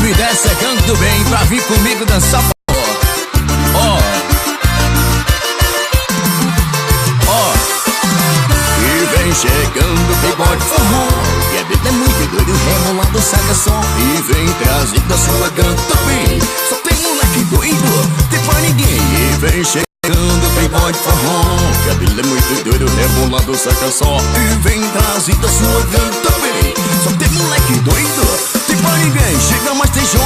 me der secando bem pra vir comigo dançar forró. Ó, ó. E vem chegando o playboy de forró, que a vida é muito doido, rebolando saca som. E vem trazendo a sua ganta também. Só tem moleque doido, tem pra ninguém. E vem chegando o playboy de forró, que a vida é muito doido, rebolando saca som. E vem trazendo a sua ganta também. Só tem moleque doido, tem pra ninguém. Chega mais TJ,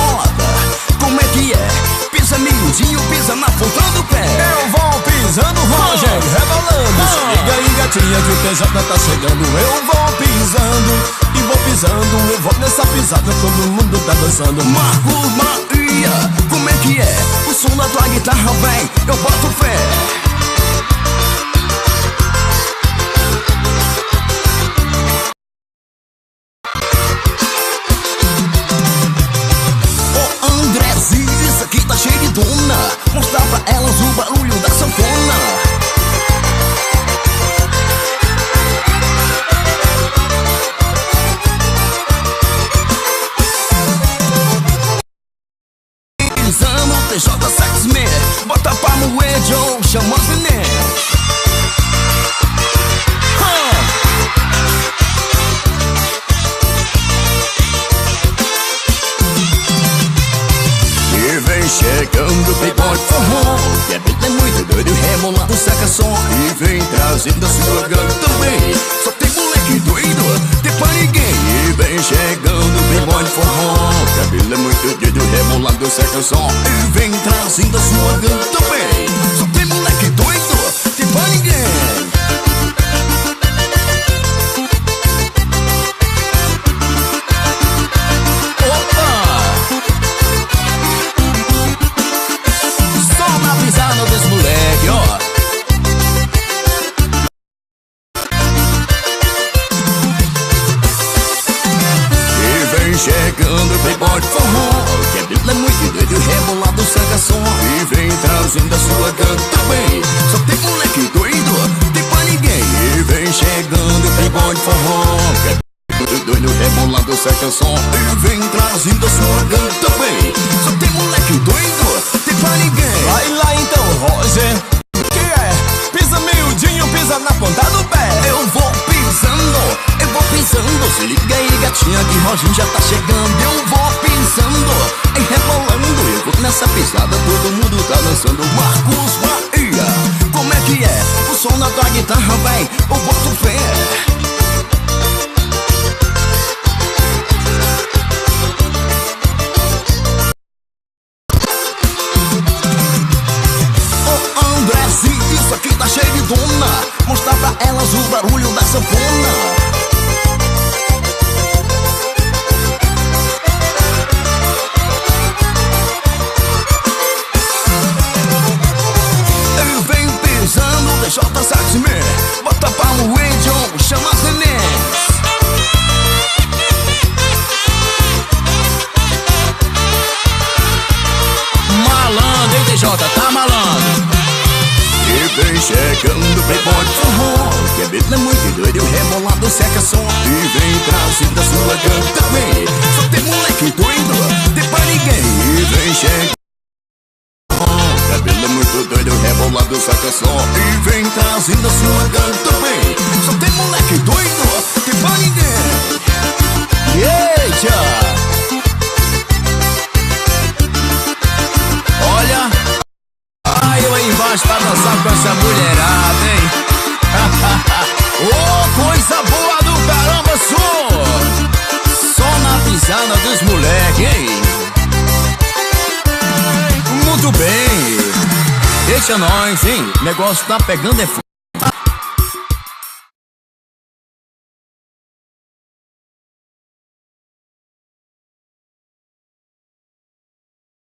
como é que é? Pisa miudinho, pisa na ponta do pé. Eu vou pisando, Roger, rebolando. Se liga aí, gatinha, que o TJ tá chegando. Eu vou pisando e vou pisando. Eu vou nessa pisada, todo mundo tá dançando. Marcos Maria, como é que é? O som da tua guitarra vem, eu boto fé. Ô Andrezinho, isso aqui tá cheio de dona. Mostrar pra elas o barulho da sanfona. TJ Sexman, bota pra moer, Joe, chama as neném. E vem chegando o playboy de forró, que a vida é muito doido, rebolando saca som. E vem trazendo a sua gana também. Só tem moleque doido, tem pra ninguém. E vem chegando o playboy de forró, que a vida é muito doido, rebolando saca som. E vem trazendo a sua gana também. Só tem moleque doido, tem pra ninguém. Dos moleque, ó. E vem chegando o playboy de forró, que a vida é muito doido, rebolado, saca som. E vem trazendo a sua gana também. Só tem moleque doido, tem pra ninguém. E vem chegando o playboy de forró, que é muito doido, rebolado, saca som. E vem trazendo a sua gana também. Só tem moleque doido, tem pra ninguém. Vai lá então, Roger, que é? Pisa miudinho, pisa na ponta do pé. Eu vou pisando, eu vou pisando. Se liga aí, gatinha, que Roginho já tá chegando. Eu vou pisando, e rebolando. Eu vou nessa pisada, todo mundo tá dançando. Marcos Maria, como é que é? O som da tua guitarra vem, eu boto fé. Isso aqui tá cheio de dona. Mostrar pra elas o barulho da sanfona. Eu venho pisando, TJ Sexman, bota pra moer, John, chama as neném. Malandro, hein, TJ, tá malandro. E vem chegando o playboy de forró, que a vida é muito doido, rebolado, seca som. E vem trazendo a sua gana também. Só tem moleque doido, tem pra ninguém. E vem chegando, que a vida é muito doido, rebolado, seca som. E vem trazendo a sua gana também. Só tem moleque doido, tem pra ninguém. Eita! Olha, eu aí embaixo pra dançar com essa mulherada, hein? Oh, coisa boa do caramba, som! Só na pisada dos moleque, hein? Muito bem! Deixa nós, hein? O negócio tá pegando é fogo.